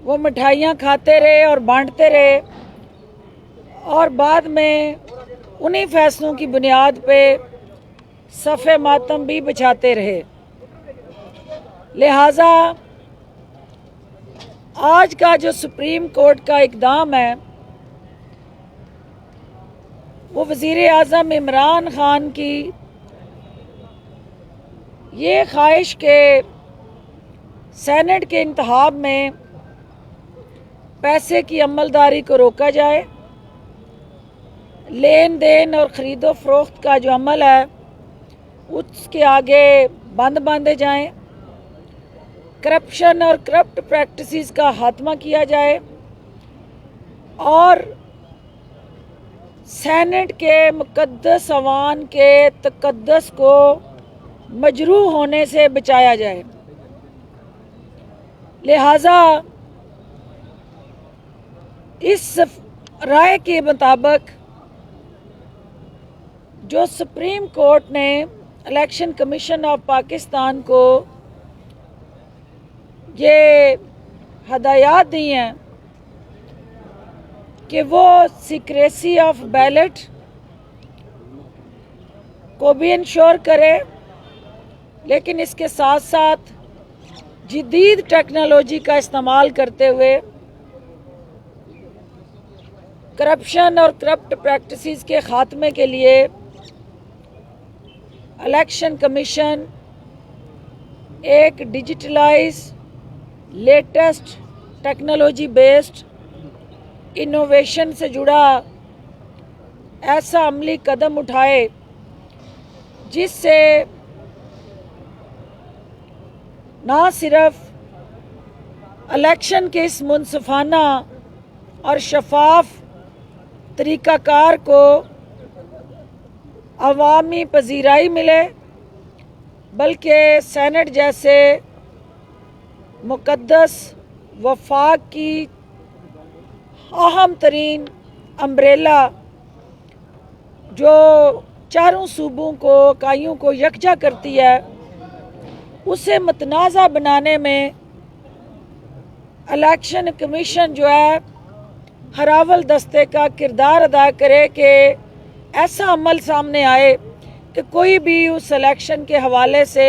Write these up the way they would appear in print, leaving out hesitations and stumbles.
वो मिठाइयाँ खाते रहे और बांटते रहे और बाद में उन्हीं फैसलों की बुनियाद पे सफ़े मातम भी बिछाते रहे। लिहाजा आज का जो सुप्रीम कोर्ट का इक़दाम है वो वज़ीर आज़म इमरान खान की ये ख्वाहिश के सेनेट के इंतखाब में पैसे की अमलदारी को रोका जाए, लेन देन और ख़रीदो फरोख्त का जो अमल है उसके आगे बंद बांधे जाएं, करप्शन और करप्ट प्रैक्टिसेस का खात्मा किया जाए और सेनेट के मुक़द्दस अवान के तक़द्दुस को मजरूह होने से बचाया जाए। लिहाजा इस राय के मुताबिक जो सुप्रीम कोर्ट ने इलेक्शन कमीशन ऑफ पाकिस्तान को ये हदायत दी हैं कि वो सीक्रेसी ऑफ बैलेट को भी इंश्योर करे, लेकिन इसके साथ साथ जदीद टेक्नोलॉजी का इस्तेमाल करते हुए करप्शन और करप्ट प्रैक्टिसेस के ख़ात्मे के लिए इलेक्शन कमीशन एक digitalise latest technology based innovation से जुड़ा ऐसा अमली कदम उठाए जिससे ना सिर्फ इलेक्शन के इस मुनसिफाना और शफाफ तरीक़ाकार को अवामी पजीराई मिले, बल्कि सेनेट जैसे मुक़द्दस वफाक की अहम तरीन अम्ब्रेला जो चारों सूबों को इकाइयों को यकजा करती है, उसे मतनाज़ा बनाने में इलेक्शन कमीशन जो है हरावल दस्ते का किरदार अदा करे कि ऐसा अमल सामने आए कि कोई भी उस इलेक्शन के हवाले से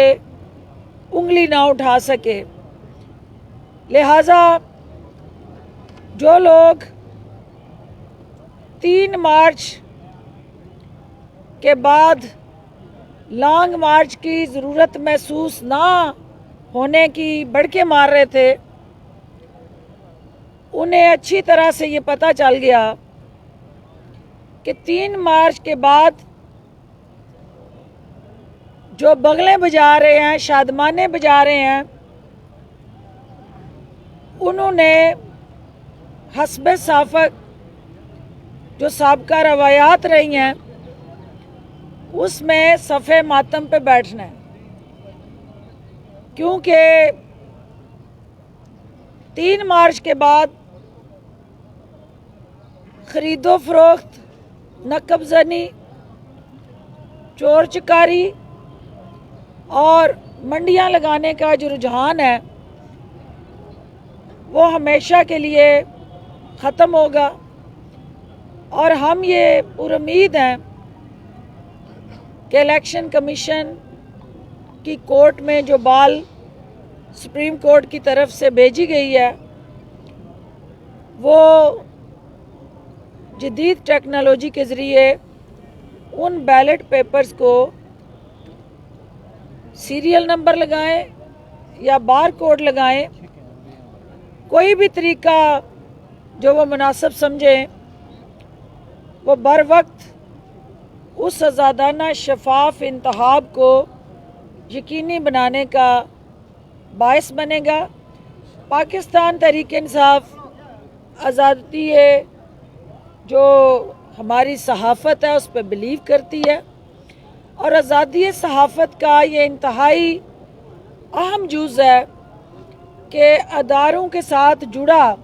उंगली ना उठा सके। लिहाजा जो लोग 3 मार्च के बाद लॉन्ग मार्च की ज़रूरत महसूस ना होने की भड़के मार रहे थे, उन्हें अच्छी तरह से ये पता चल गया कि 3 मार्च के बाद जो बगलें बजा रहे हैं, शादमाने बजा रहे हैं, उन्होंने हस्बे साफ़क जो साबका रवायात रही हैं उसमें सफ़े मातम पे बैठना है, क्योंकि 3 मार्च के बाद ख़रीदो फरोख्त, नकबज़नी, चोर चकारी और मंडियां लगाने का जो रुझान है वो हमेशा के लिए ख़त्म होगा और हम ये पुरुमीद हैं कि इलेक्शन कमीशन की कोर्ट में जो बाल सुप्रीम कोर्ट की तरफ से भेजी गई है वो जदीद टेक्नोलॉजी के ज़रिए उन बैलेट पेपर्स को सीरियल नंबर लगाएं या बार कोड लगाएं, कोई भी तरीका जो वो मुनासिब समझें, वो बर वक्त उस आज़ादाना शफाफ इंतखाब को यकीनी बनाने का बायस बनेगा। पाकिस्तान तहरीक इंसाफ आज़ादी जो हमारी सहाफ़त है उस पर बिलीव करती है और आज़ादी सहाफ़त का ये इंतहाई अहम जुज़ है कि अदारों के साथ जुड़ा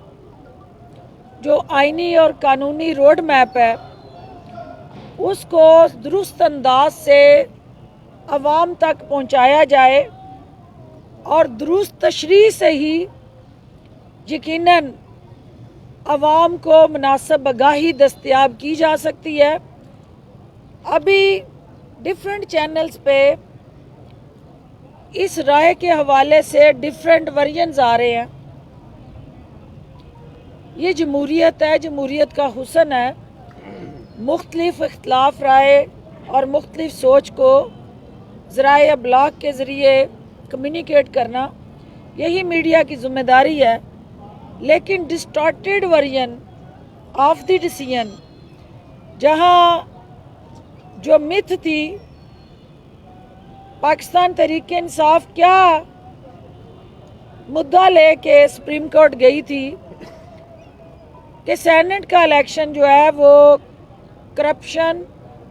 जो आइनी और कानूनी रोड मैप है उसको दुरुस्त अंदाज से अवाम तक पहुंचाया जाए और दुरुस्त तशरीह से ही यकीनन आवाम को मुनासिब आगाही दस्तयाब की जा सकती है। अभी डिफरेंट चैनल्स पे इस राय के हवाले से डिफरेंट वर्जन्स आ रहे हैं। ये जमहूरियत है, जमहूरियत का हुस्न है, मुख्तलिफ इख्तलाफ राय और मुख्तलिफ सोच को ज़राए अबलाग के ज़रिए कम्युनिकेट करना, यही मीडिया की ज़िम्मेदारी है। लेकिन distorted version of the decision, जहाँ जो मिथ थी, पाकिस्तान तहरीक इंसाफ क्या मुद्दा लेके सुप्रीम कोर्ट गई थी कि सेनेट का इलेक्शन जो है वो करप्शन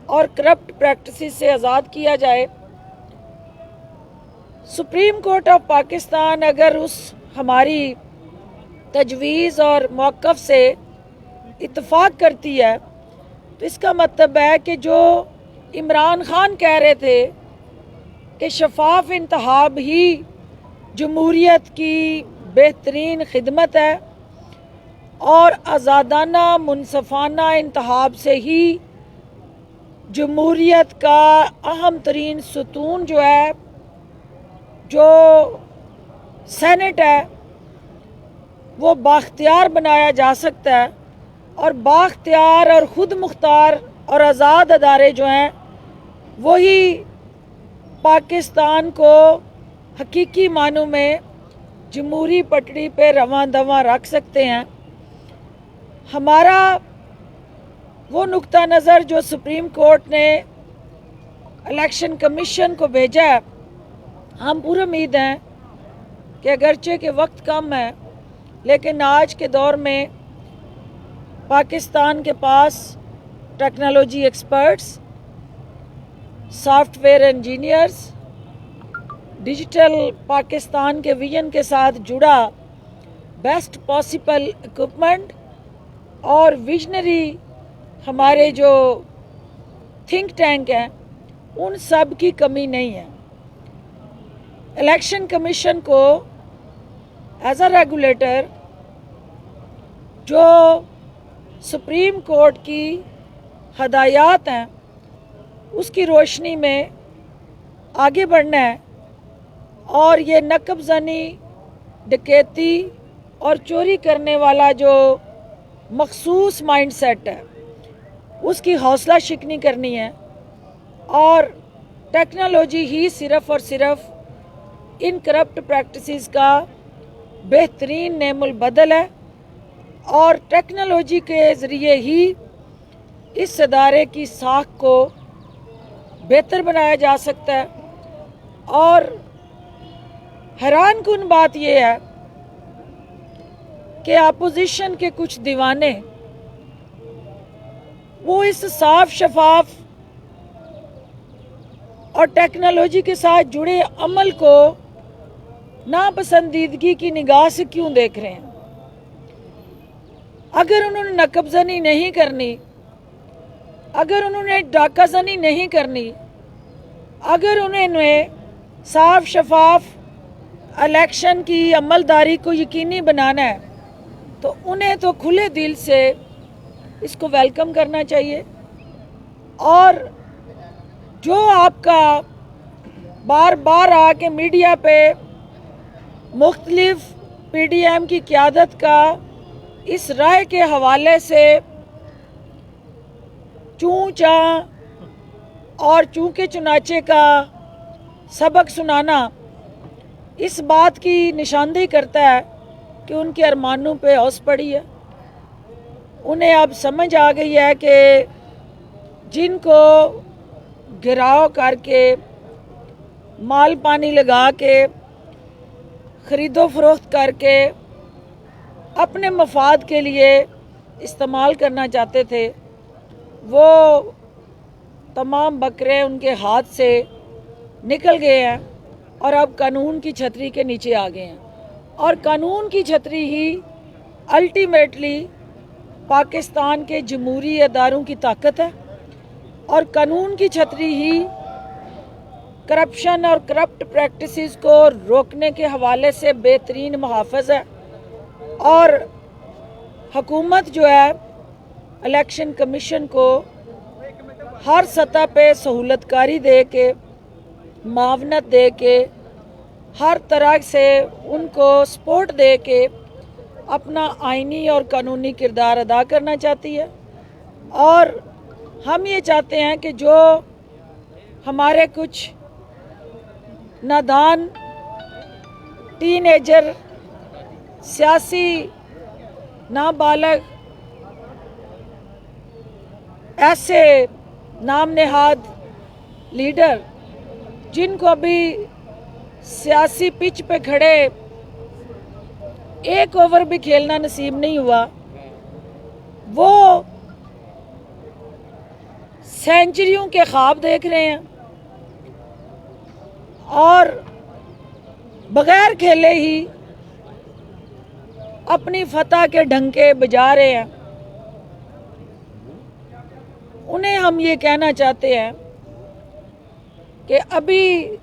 और करप्ट प्रैक्टिसेस से आज़ाद किया जाए। सुप्रीम कोर्ट ऑफ पाकिस्तान अगर उस हमारी तजवीज़ और मौक़िफ़ से इत्तफाक करती है तो इसका मतलब है कि जो इमरान खान कह रहे थे कि शफाफ इंतखाब ही जमहूरियत की बेहतरीन खिदमत है और आज़ादाना मुनसफ़ाना इंतखाब से ही जमहूरियत का अहम तरीन सतून जो है, जो सेनेट है, वो बाख्तियार बनाया जा सकता है। और बाख्तियार और ख़ुद मुख्तार और आज़ाद अदारे जो हैं वही पाकिस्तान को हकीकी मानों में जमहूरी पटड़ी पे रवां दवां रख सकते हैं। हमारा वो नुक्ता नज़र जो सुप्रीम कोर्ट ने इलेक्शन कमीशन को भेजा है, हम पूरी उम्मीद हैं कि अगरचे के वक्त कम है लेकिन आज के दौर में पाकिस्तान के पास technology experts, software engineers, digital Pakistan के विजन के साथ जुड़ा बेस्ट पॉसिबल इक्विपमेंट और विजनरी हमारे जो थिंक टैंक हैं, उन सब की कमी नहीं है। इलेक्शन कमीशन को एज अ रेगुलेटर जो सुप्रीम कोर्ट की हदायत हैं उसकी रोशनी में आगे बढ़ना है और ये नकबज़नी, डकैती और चोरी करने वाला जो मखसूस माइंडसेट है उसकी हौसला शिकनी करनी है। और टेक्नोलॉजी ही सिर्फ़ और सिर्फ इन करप्ट प्रैक्टिसेस का बेहतरीन नेमुल बदल है और टेक्नोलॉजी के ज़रिए ही इस अदारे की साख को बेहतर बनाया जा सकता है। और हैरान कुन बात यह है कि अपोजिशन के कुछ दीवाने वो इस साफ शफाफ और टेक्नोलॉजी के साथ जुड़े अमल को नापसंदीदगी की निगाह से क्यों देख रहे हैं। अगर उन्होंने नकबज़नी नहीं करनी, अगर उन्होंने डाकाज़नी नहीं करनी, अगर उन्हें साफ शफाफ इलेक्शन की अमलदारी को यकीनी बनाना है तो उन्हें तो खुले दिल से इसको वेलकम करना चाहिए। और जो आपका बार बार आके मीडिया पे मुख्तलिफ पीडीएम की क़यादत का इस राय के हवाले से चूँ चाँ और चूँके चुनाचे का सबक सुनाना इस बात की निशानदेही करता है कि उनके अरमानों पे औस पड़ी है। उन्हें अब समझ आ गई है कि जिनको गिराव करके, माल पानी लगा के, ख़रीदो फरोख्त करके अपने मफाद के लिए इस्तेमाल करना चाहते थे, वो तमाम बकरे उनके हाथ से निकल गए हैं और अब कानून की छतरी के नीचे आ गए हैं। और कानून की छतरी ही अल्टीमेटली पाकिस्तान के जमहूरी अदारों की ताकत है और कानून की छतरी ही करप्शन और करप्ट प्रैक्टिसेस को रोकने के हवाले से बेहतरीन मुहाफ़िज़ है। اور حکومت جو ہے الیکشن کمیشن کو ہر سطح پہ سہولت کاری دے کے، معاونت دے کے، ہر طرح سے ان کو سپورٹ دے کے اپنا آئینی اور قانونی کردار ادا کرنا چاہتی ہے۔ اور ہم یہ چاہتے ہیں کہ جو ہمارے کچھ نادان ٹین ایجر سیاسی نابالغ ایسے نام نہاد لیڈر جن کو ابھی سیاسی پچ پہ کھڑے ایک اوور بھی کھیلنا نصیب نہیں ہوا، وہ سینچریوں کے خواب دیکھ رہے ہیں اور بغیر کھیلے ہی اپنی فتح کے ڈھنکے بجا رہے ہیں۔ انہیں ہم یہ کہنا چاہتے ہیں کہ ابھی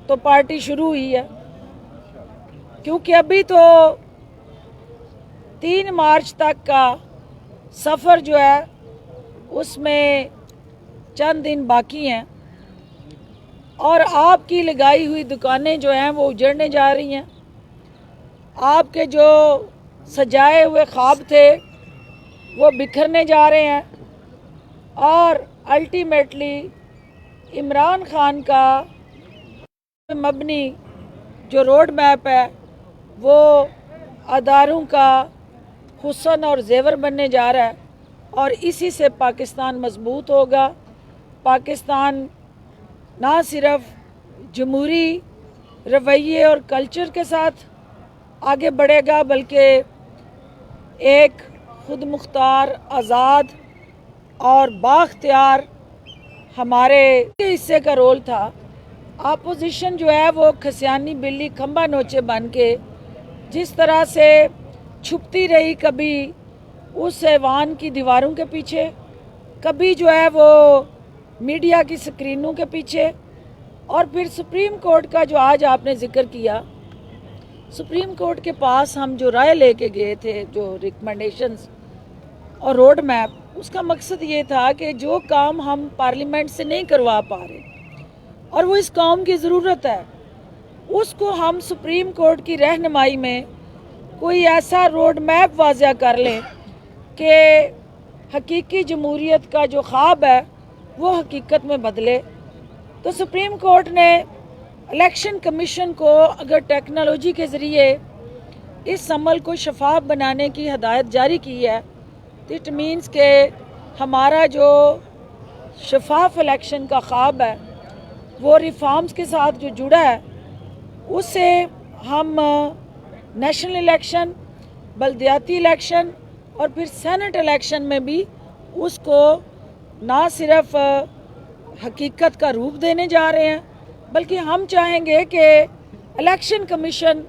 تو پارٹی شروع ہوئی ہے، کیونکہ ابھی تو 3 مارچ تک کا سفر جو ہے اس میں چند دن باقی ہیں، اور آپ کی لگائی ہوئی دکانیں جو ہیں وہ اجڑنے جا رہی ہیں، آپ کے جو سجائے ہوئے خواب تھے وہ بکھرنے جا رہے ہیں، اور الٹیمیٹلی عمران خان کا مبنی جو روڈ میپ ہے وہ اداروں کا حسن اور زیور بننے جا رہا ہے، اور اسی سے پاکستان مضبوط ہوگا۔ پاکستان نہ صرف جمہوری رویے اور کلچر کے ساتھ آگے بڑھے گا، بلکہ ایک خود مختار، آزاد اور بااختیار ہمارے حصے کا رول تھا۔ اپوزیشن جو ہے وہ کھسیانی بلی کھمبا نوچے بن کے جس طرح سے چھپتی رہی، کبھی اس ایوان کی دیواروں کے پیچھے، کبھی جو ہے وہ میڈیا کی سکرینوں کے پیچھے، اور پھر سپریم کورٹ کا جو آج آپ نے ذکر کیا، سپریم کورٹ کے پاس ہم جو رائے لے کے گئے تھے، جو ریکمنڈیشنز اور روڈ میپ، اس کا مقصد یہ تھا کہ جو کام ہم پارلیمنٹ سے نہیں کروا پا رہے اور وہ اس قوم کی ضرورت ہے، اس کو ہم سپریم کورٹ کی رہنمائی میں کوئی ایسا روڈ میپ واضح کر لیں کہ حقیقی جمہوریت کا جو خواب ہے وہ حقیقت میں بدلے۔ تو سپریم کورٹ نے الیکشن کمیشن کو اگر ٹیکنالوجی کے ذریعے اس عمل کو شفاف بنانے کی ہدایت جاری کی ہے، تو اٹ مینس کہ ہمارا جو شفاف الیکشن کا خواب ہے وہ ریفارمز کے ساتھ جو جڑا ہے، اس سے ہم نیشنل الیکشن، بلدیاتی الیکشن اور پھر سینٹ الیکشن میں بھی اس کو نہ صرف حقیقت کا روپ دینے جا رہے ہیں، بلکہ ہم چاہیں گے کہ الیکشن کمیشن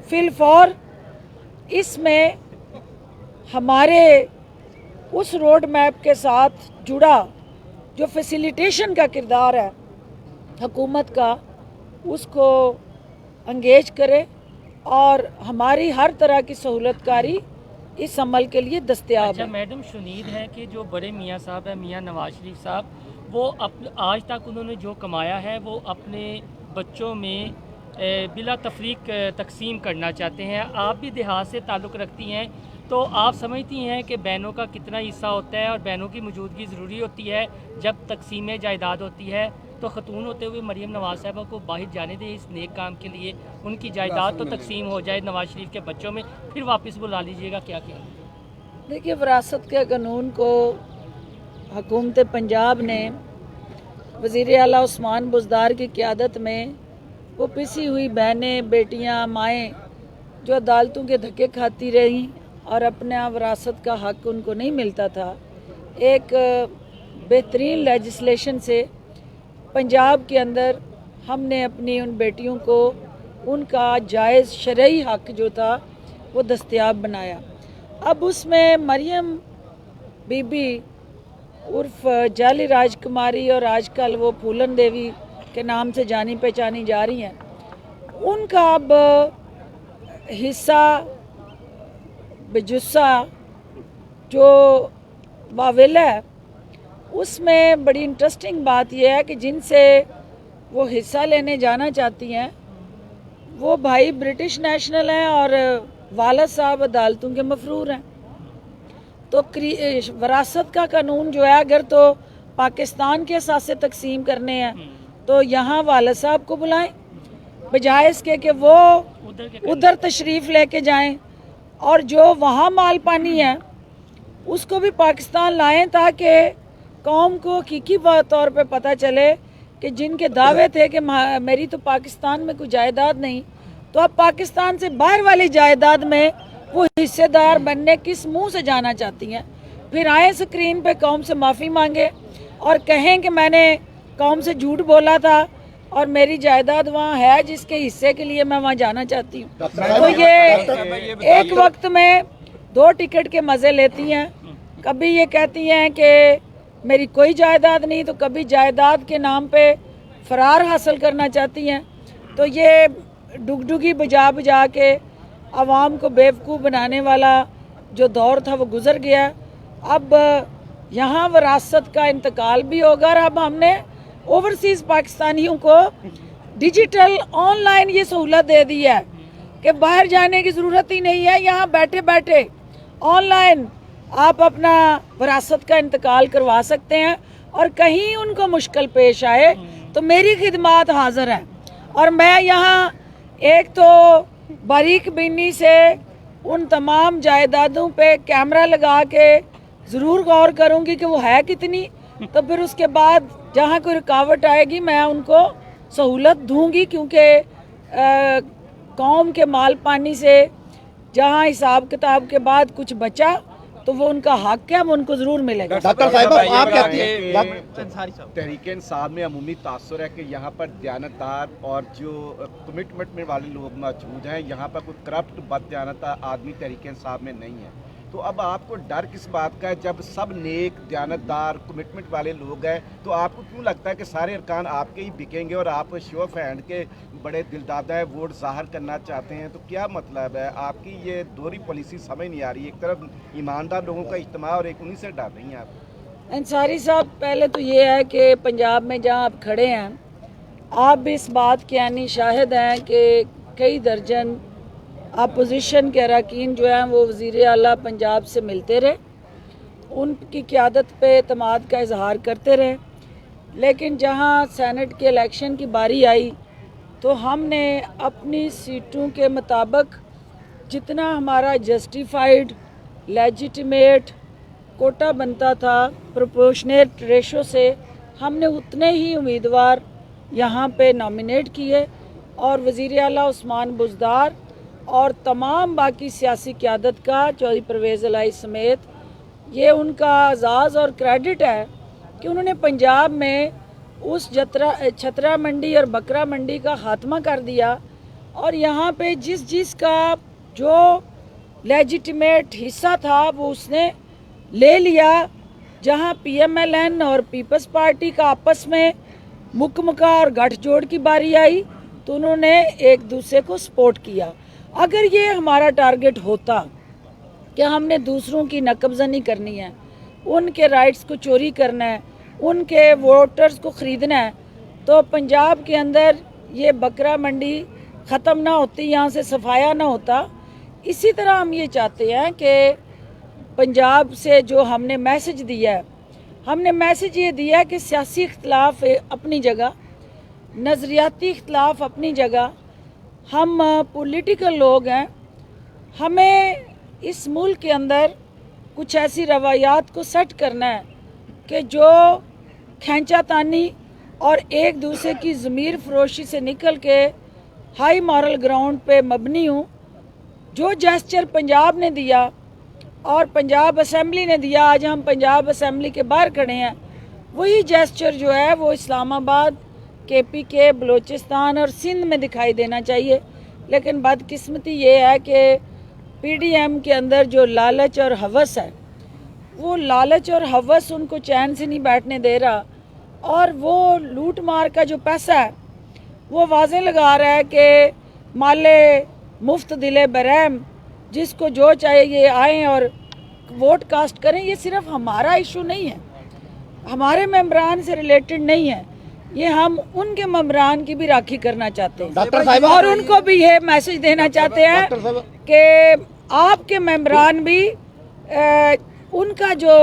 فی الفور اس میں ہمارے اس روڈ میپ کے ساتھ جڑا جو فیسیلیٹیشن کا کردار ہے حکومت کا، اس کو انگیج کرے اور ہماری ہر طرح کی سہولت کاری اس عمل کے لیے دستیاب ہے۔ میڈم، شنید ہے کہ جو بڑے میاں صاحب ہیں، میاں نواز شریف صاحب، وہ آج تک انہوں نے جو کمایا ہے وہ اپنے بچوں میں بلا تفریق تقسیم کرنا چاہتے ہیں۔ آپ بھی دیہات سے تعلق رکھتی ہیں، تو آپ سمجھتی ہیں کہ بہنوں کا کتنا حصہ ہوتا ہے اور بہنوں کی موجودگی ضروری ہوتی ہے جب تقسیم جائیداد ہوتی ہے؟ تو خاتون ہوتے ہوئے مریم نواز صاحبہ کو باہر جانے دیں اس نیک کام کے لیے، ان کی جائیداد تو تقسیم ہو جائے نواز شریف کے بچوں میں، پھر واپس بلا لیجیے گا، کیا کیا؟ دیکھیے، وراثت کے قانون کو حکومت پنجاب نے وزیر اعلیٰ عثمان بزدار کی قیادت میں وہ پسی ہوئی بہنیں، بیٹیاں، مائیں جو عدالتوں کے دھکے کھاتی رہیں اور اپنا وراثت کا حق ان کو نہیں ملتا تھا، ایک بہترین لیجسلیشن سے پنجاب کے اندر ہم نے اپنی ان بیٹیوں کو ان کا جائز شرعی حق جو تھا وہ دستیاب بنایا۔ اب اس میں مریم بی بی عرف جعلی راج کماری اور آج کل وہ پھولن دیوی کے نام سے جانی پہچانی جا رہی ہیں، ان کا اب حصہ बेजुस्सा जो वावेला है, उसमें बड़ी इंटरेस्टिंग बात यह है कि जिनसे वो हिस्सा लेने जाना चाहती हैं वो भाई ब्रिटिश नेशनल हैं और वालिद साहब अदालतों के मफरूर हैं। तो वरासत का कानून जो है, अगर तो पाकिस्तान के असासे तकसीम करने हैं तो यहाँ वालिद साहब को बुलाएं, बजाय इसके कि वो उधर तशरीफ़ लेके जाएं, और जो वहाँ माल पानी है उसको भी पाकिस्तान लाएं, ताकि कौम को हकीकी तौर पे पता चले कि जिनके दावे थे कि मेरी तो पाकिस्तान में कोई जायदाद नहीं, तो अब पाकिस्तान से बाहर वाली जायदाद में वो हिस्सेदार बनने किस मुंह से जाना चाहती हैं। फिर आए स्क्रीन पे कौम से माफ़ी मांगे और कहें कि मैंने कौम से झूठ बोला था और मेरी जायदाद वहाँ है जिसके हिस्से के लिए मैं वहाँ जाना चाहती हूँ। तो ये एक वक्त में 2 टिकट के मज़े लेती हैं। कभी ये कहती हैं कि मेरी कोई जायदाद नहीं, तो कभी जायदाद के नाम पे फरार हासिल करना चाहती हैं। तो ये डुगडुगी बजा बजा के आवाम को बेवकूफ़ बनाने वाला जो दौर था वो गुज़र गया। अब यहाँ विरासत का इंतकाल भी होगा और अब हमने ओवरसीज़ पाकिस्तानियों को डिजिटल ऑनलाइन ये सहूलत दे दी है कि बाहर जाने की ज़रूरत ही नहीं है। यहाँ बैठे बैठे ऑनलाइन आप अपना विरासत का इंतकाल करवा सकते हैं, और कहीं उनको मुश्किल पेश आए तो मेरी खिदमात हाज़िर हैं। और मैं यहाँ एक तो बारीक बीनी से उन तमाम जायदादों पे कैमरा लगा के ज़रूर गौर करूँगी कि वो है कितनी, तो फिर उसके बाद जहाँ कोई रुकावट आएगी मैं उनको सहूलत दूँगी, क्योंकि कौम के माल पानी से जहाँ हिसाब किताब के बाद कुछ बचा तो वो उनका हक है, वो उनको ज़रूर मिलेगा। डॉक्टर साहिबा, आप कहती हैं तहरीके इंसाफ में अमूमी तासुर है कि यहाँ पर दयानतदार और जो कमिटमेंट में वाले लोग मौजूद हैं, यहाँ पर कोई करप्ट बददयानत आदमी तहरीके इंसाफ में नहीं है। तो अब आपको डर किस बात का है? जब सब नेक दयानतदार कमिटमेंट वाले लोग हैं, तो आपको क्यों लगता है कि सारे अरकान आपके ही बिकेंगे और आप शो ऑफ हैंड के बड़े दिलदादा है वोट ज़ाहिर करना चाहते हैं? तो क्या मतलब है आपकी ये दोहरी पॉलिसी समझ नहीं आ रही। एक तरफ ईमानदार लोगों का इज्तिमा और एक उन्हीं से डर रही हैं आप। अंसारी साहब, पहले तो ये है कि पंजाब में जहाँ आप खड़े हैं, आप भी इस बात के यानी शाहिद हैं कि कई दर्जन अपोजिशन के अरकान जो हैं वो वज़ीर आला पंजाब से मिलते रहे, उनकी क़यादत पे एतमाद का इजहार करते रहे। लेकिन जहाँ सेनेट के इलेक्शन की बारी आई तो हमने अपनी सीटों के मुताबिक जितना हमारा जस्टिफाइड लेजिटिमेट कोटा बनता था प्रोपोर्शनेट रेशो से, हमने उतने ही उम्मीदवार यहाँ पे नॉमिनेट किए, और वज़ीर आला उस्मान बुज़दार और तमाम बाकी सियासी क़यादत का चौधरी परवेज़ इलाही समेत ये उनका एजाज़ और क्रेडिट है कि उन्होंने पंजाब में उस छतरा मंडी और बकरा मंडी का ख़ात्मा कर दिया, और यहाँ पे जिस का जो लेजिटिमेट हिस्सा था वो उसने ले लिया। जहाँ PMLN और पीपल्स पार्टी का आपस में मुकमका और गठजोड़ की बारी आई तो उन्होंने एक दूसरे को सपोर्ट किया। अगर ये हमारा टारगेट होता कि हमने दूसरों की नकबज़नी करनी है, उनके राइट्स को चोरी करना है, उनके वोटर्स को ख़रीदना है, तो पंजाब के अंदर ये बकरा मंडी ख़त्म ना होती, यहाँ से सफाया ना होता। इसी तरह हम ये चाहते हैं कि पंजाब से जो हमने मैसेज दिया है, हमने मैसेज ये दिया है कि सियासी इख्तलाफ अपनी जगह, नज़रियाती इख्तलाफ अपनी जगह, हम पॉलिटिकल लोग हैं, हमें इस मुल्क के अंदर कुछ ऐसी रवायात को सेट करना है कि जो खींचातानी और एक दूसरे की ज़मीर फरोशी से निकल के हाई मॉरल ग्राउंड पे मबनी हूँ। जो जेस्चर पंजाब ने दिया और पंजाब असेंबली ने दिया, आज हम पंजाब असेंबली के बाहर खड़े हैं, वही जेस्चर जो है वो इस्लामाबाद, KPK, बलूचिस्तान और सिंध में दिखाई देना चाहिए। लेकिन बदकिस्मती ये है कि PDM के अंदर जो लालच और हवस है, वो लालच और हवस उनको चैन से नहीं बैठने दे रहा, और वो लूट मार का जो पैसा है वो वाज़े लगा रहा है कि माले मुफ्त दिले बरहम جس کو جو چاہے یہ آئیں اور ووٹ کاسٹ کریں. یہ صرف ہمارا ایشو نہیں ہے, ہمارے ممبران سے ریلیٹڈ نہیں ہے, یہ ہم ان کے ممبران کی بھی راکھی کرنا چاہتے ہیں اور ان کو بھی یہ میسج دینا چاہتے ہیں کہ آپ کے ممبران بھی ان کا جو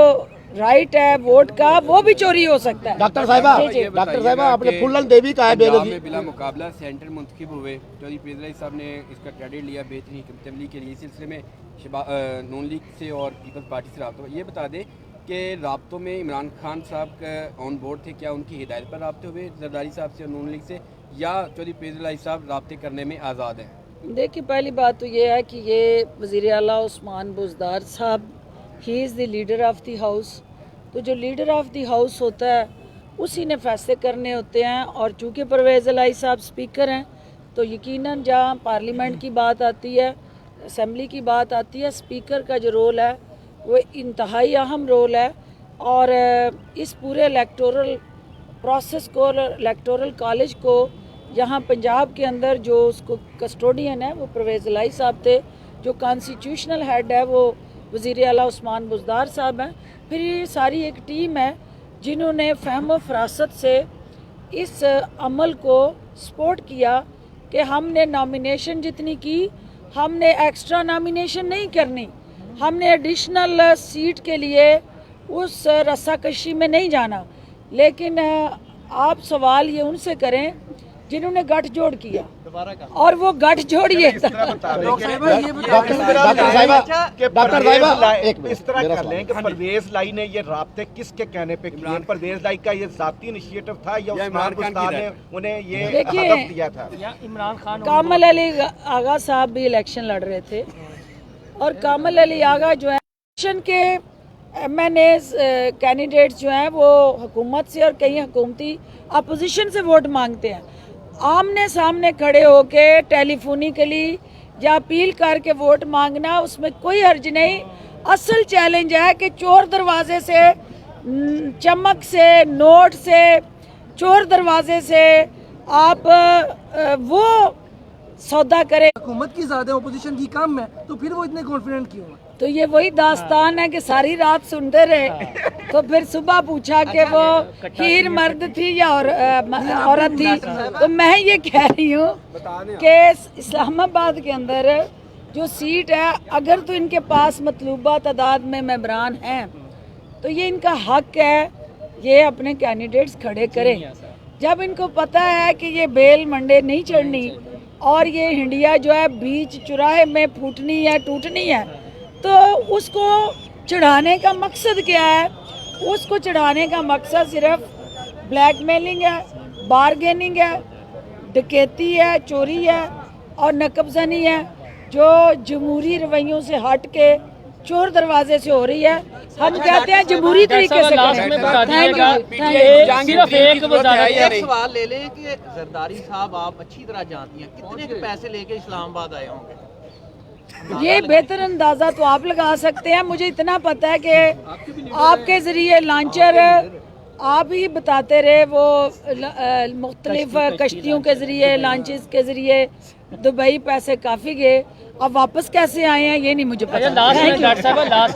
رائٹ ہے ووٹ کا وہ بھی چوری ہو سکتا ہے. ڈاکٹر صاحبہ آپ نے پھولن دیوی کا ہے بلا مقابلہ سینٹر منتخب ہوئے, چودھری پریز علی صاحب نے اس کا کریڈٹ لیا بہترین تبلیغ کے لیے. اس سلسلے میں نون لیگ سے اور پیپلز پارٹی سے رابطہ, یہ بتا دیں کہ رابطوں میں عمران خان صاحب کا آن بورڈ تھے, کیا ان کی ہدایت پر رابطے ہوئے زرداری صاحب سے اور نون لیگ سے, یا چودھری پریز علی صاحب رابطے کرنے میں آزاد ہیں؟ دیکھیے پہلی بات تو یہ ہے کہ یہ وزیر اعلیٰ عثمان بزدار صاحب ہی is the leader of the house, تو جو لیڈر آف دی ہاؤس ہوتا ہے اسی نے فیصلے کرنے ہوتے ہیں. اور چونکہ پرویز الہی صاحب سپیکر ہیں تو یقیناً جہاں پارلیمنٹ کی بات آتی ہے, اسمبلی کی بات آتی ہے, سپیکر کا جو رول ہے وہ انتہائی اہم رول ہے. اور اس پورے الیکٹورل پروسیس کو, الیکٹورل کالج کو یہاں پنجاب کے اندر جو اس کو کسٹوڈین ہے وہ پرویز الہی صاحب تھے, جو کانسٹیٹیوشنل ہیڈ ہے وہ وزیر اعلیٰ عثمان بزدار صاحب ہیں. پھر یہ ساری ایک ٹیم ہے جنہوں نے فہم و فراست سے اس عمل کو سپورٹ کیا کہ ہم نے نامینیشن جتنی کی, ہم نے ایکسٹرا نامینیشن نہیں کرنی, ہم نے ایڈیشنل سیٹ کے لیے اس رسا کشی میں نہیں جانا. لیکن آپ سوال یہ ان سے کریں جنہوں نے گٹھ جوڑ کیا, اور وہ گٹھ جوڑ یہ اس طرح کر لیں کہ پرویز لائی نے یہ رابطے کس کے کہنے پہ کیے؟ پرویز لائی کا یہ ذاتی انیشیٹو تھا یا عثمان بزدار نے انہیں یہ ہدف دیا تھا؟ عمران خان کامل علی آغا صاحب بھی الیکشن لڑ رہے تھے, اور کامل علی آغا جو ہے الیکشن کے ایم کینڈیڈیٹس جو ہیں وہ حکومت سے اور کئی حکومتی اپوزیشن سے ووٹ مانگتے ہیں. آمنے سامنے کھڑے ہو کے ٹیلی فونیکلی یا اپیل کر کے ووٹ مانگنا, اس میں کوئی حرج نہیں. اصل چیلنج ہے کہ چور دروازے سے, چمک سے, نوٹ سے, چور دروازے سے آپ وہ سودا کریں. حکومت کی زیادہ اپوزیشن کی کم ہے تو پھر وہ اتنے کانفیڈنٹ کیوں ہیں؟ تو یہ وہی داستان ہے کہ ساری رات سنتے رہے تو پھر صبح پوچھا کہ وہ ہیر مرد تھی یا عورت تھی. تو میں یہ کہہ رہی ہوں کہ اسلام آباد کے اندر جو سیٹ ہے, اگر تو ان کے پاس مطلوبہ تعداد میں ممبران ہیں تو یہ ان کا حق ہے یہ اپنے کینڈیڈیٹس کھڑے کریں. جب ان کو پتہ ہے کہ یہ بیل منڈے نہیں چڑھنی اور یہ ہنڈیا جو ہے بیچ چوراہے میں پھوٹنی ہے, ٹوٹنی ہے, تو اس کو چڑھانے کا مقصد کیا ہے؟ اس کو چڑھانے کا مقصد صرف بلیک میلنگ ہے, بارگیننگ ہے, ڈکیتی ہے, چوری ہے اور نقب زنی ہے, جو جمہوری رویوں سے ہٹ کے چور دروازے سے ہو رہی ہے. ہم کہتے ہیں جمہوری طریقے سے ایک سوال لے لیں کہ زرداری صاحب آپ اچھی طرح جانتی ہیں کتنے کے پیسے لے کے اسلام آباد آئے ہوں گے؟ یہ بہتر اندازہ تو آپ لگا سکتے ہیں. مجھے اتنا پتہ ہے کہ آپ کے ذریعے لانچر آپ ہی بتاتے رہے, وہ مختلف کشتیوں کے ذریعے, لانچز کے ذریعے دبئی پیسے کافی گئے. اب واپس کیسے آئے ہیں یہ نہیں مجھے پتا.